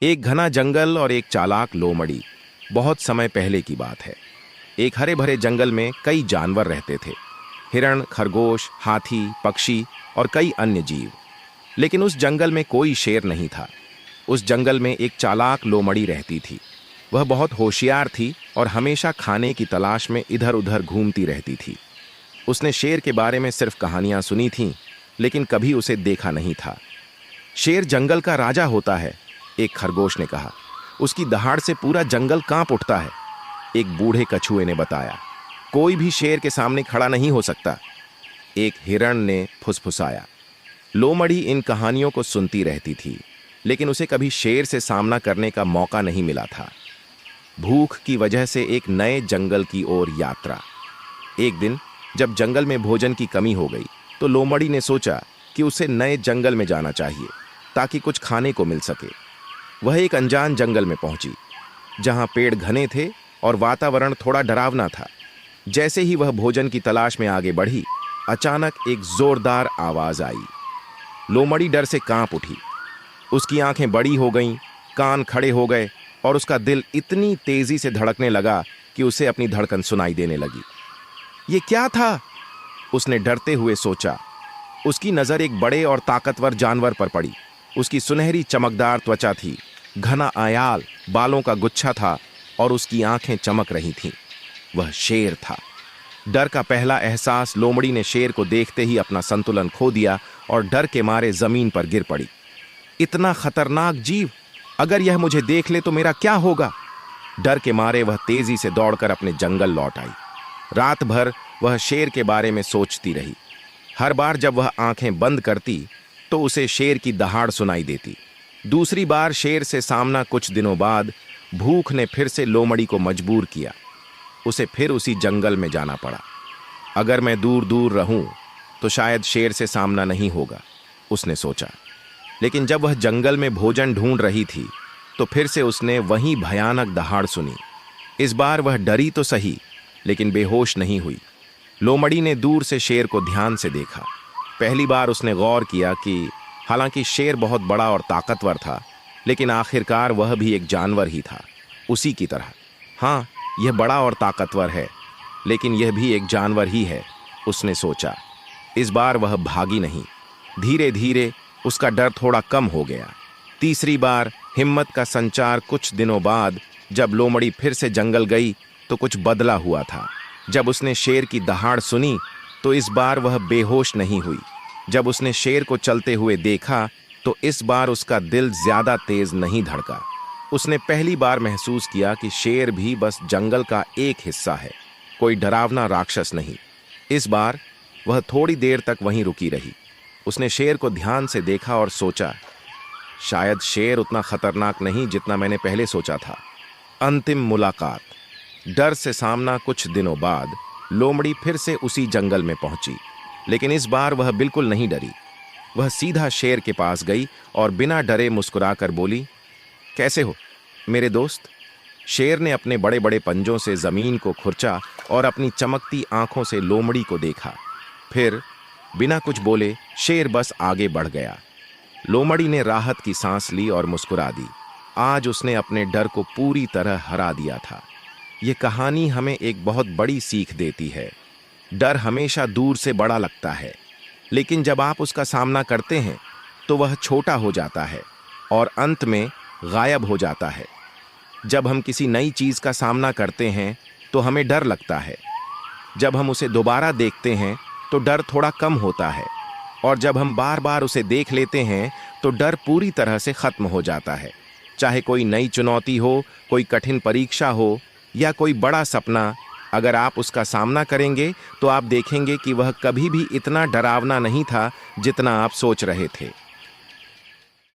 एक घना जंगल और एक चालाक लोमड़ी। बहुत समय पहले की बात है। एक हरे भरे जंगल में कई जानवर रहते थे। हिरण, खरगोश, हाथी, पक्षी और कई अन्य जीव। लेकिन उस जंगल में कोई शेर नहीं था। उस जंगल में एक चालाक लोमड़ी रहती थी। वह बहुत होशियार थी और हमेशा खाने की तलाश में इधर उधर घूमती रहती थी। उसने शेर के बारे में सिर्फ कहानियां सुनी थीं, लेकिन कभी उसे देखा नहीं था। शेर जंगल का राजा होता है, एक खरगोश ने कहा। उसकी दहाड़ से पूरा जंगल कांप उठता है, एक बूढ़े कछुए ने बताया। कोई भी शेर के सामने खड़ा नहीं हो सकता, एक हिरण ने फुसफुसाया। लोमड़ी इन कहानियों को सुनती रहती थी, लेकिन उसे कभी शेर से सामना करने का मौका नहीं मिला था। भूख की वजह से एक नए जंगल की ओर यात्रा। एक दिन जब जंगल में भोजन की कमी हो गई, तो लोमड़ी ने सोचा कि उसे नए जंगल में जाना चाहिए ताकि कुछ खाने को मिल सके। वह एक अनजान जंगल में पहुंची, जहां पेड़ घने थे और वातावरण थोड़ा डरावना था। जैसे ही वह भोजन की तलाश में आगे बढ़ी, अचानक एक जोरदार आवाज आई। लोमड़ी डर से कांप उठी। उसकी आंखें बड़ी हो गईं, कान खड़े हो गए और उसका दिल इतनी तेजी से धड़कने लगा कि उसे अपनी धड़कन सुनाई देने लगी। ये क्या था? उसने डरते हुए सोचा। उसकी नजर एक बड़े और ताकतवर जानवर पर पड़ी। उसकी सुनहरी चमकदार त्वचा थी, घना आयाल बालों का गुच्छा था और उसकी आंखें चमक रही थीं। वह शेर था। डर का पहला एहसास लोमड़ी ने शेर को देखते ही अपना संतुलन खो दिया और डर के मारे जमीन पर गिर पड़ी। इतना खतरनाक जीव, अगर यह मुझे देख ले तो मेरा क्या होगा? डर के मारे वह तेजी से दौड़कर अपने जंगल लौट आई। रात भर वह शेर के बारे में सोचती रही। हर बार जब वह आंखें बंद करती तो उसे शेर की दहाड़ सुनाई देती। दूसरी बार शेर से सामना कुछ दिनों बाद भूख ने फिर से लोमड़ी को मजबूर किया। उसे फिर उसी जंगल में जाना पड़ा। अगर मैं दूर दूर रहूं तो शायद शेर से सामना नहीं होगा, उसने सोचा। लेकिन जब वह जंगल में भोजन ढूंढ रही थी तो फिर से उसने वही भयानक दहाड़ सुनी। इस बार वह डरी तो सही, लेकिन बेहोश नहीं हुई। लोमड़ी ने दूर से शेर को ध्यान से देखा। पहली बार उसने गौर किया कि हालांकि शेर बहुत बड़ा और ताकतवर था, लेकिन आखिरकार वह भी एक जानवर ही था, उसी की तरह। हाँ, यह बड़ा और ताकतवर है, लेकिन यह भी एक जानवर ही है, उसने सोचा। इस बार वह भागी नहीं। धीरे धीरे उसका डर थोड़ा कम हो गया। तीसरी बार हिम्मत का संचार कुछ दिनों बाद जब लोमड़ी फिर से जंगल गई तो कुछ बदला हुआ था। जब उसने शेर की दहाड़ सुनी तो इस बार वह बेहोश नहीं हुई। जब उसने शेर को चलते हुए देखा तो इस बार उसका दिल ज्यादा तेज नहीं धड़का। उसने पहली बार महसूस किया कि शेर भी बस जंगल का एक हिस्सा है, कोई डरावना राक्षस नहीं। इस बार वह थोड़ी देर तक वहीं रुकी रही। उसने शेर को ध्यान से देखा और सोचा, शायद शेर उतना खतरनाक नहीं जितना मैंने पहले सोचा था। अंतिम मुलाकात। डर से सामना। कुछ दिनों बाद लोमड़ी फिर से उसी जंगल में पहुंची, लेकिन इस बार वह बिल्कुल नहीं डरी। वह सीधा शेर के पास गई और बिना डरे मुस्कुराकर बोली, कैसे हो मेरे दोस्त? शेर ने अपने बड़े बड़े पंजों से जमीन को खुरचा और अपनी चमकती आंखों से लोमड़ी को देखा। फिर बिना कुछ बोले शेर बस आगे बढ़ गया। लोमड़ी ने राहत की सांस ली और मुस्कुरा दी। आज उसने अपने डर को पूरी तरह हरा दिया था। ये कहानी हमें एक बहुत बड़ी सीख देती है। डर हमेशा दूर से बड़ा लगता है, लेकिन जब आप उसका सामना करते हैं तो वह छोटा हो जाता है और अंत में गायब हो जाता है। जब हम किसी नई चीज का सामना करते हैं तो हमें डर लगता है। जब हम उसे दोबारा देखते हैं तो डर थोड़ा कम होता है, और जब हम बार बार उसे देख लेते हैं तो डर पूरी तरह से खत्म हो जाता है। चाहे कोई नई चुनौती हो, कोई कठिन परीक्षा हो या कोई बड़ा सपना, अगर आप उसका सामना करेंगे तो आप देखेंगे कि वह कभी भी इतना डरावना नहीं था जितना आप सोच रहे थे।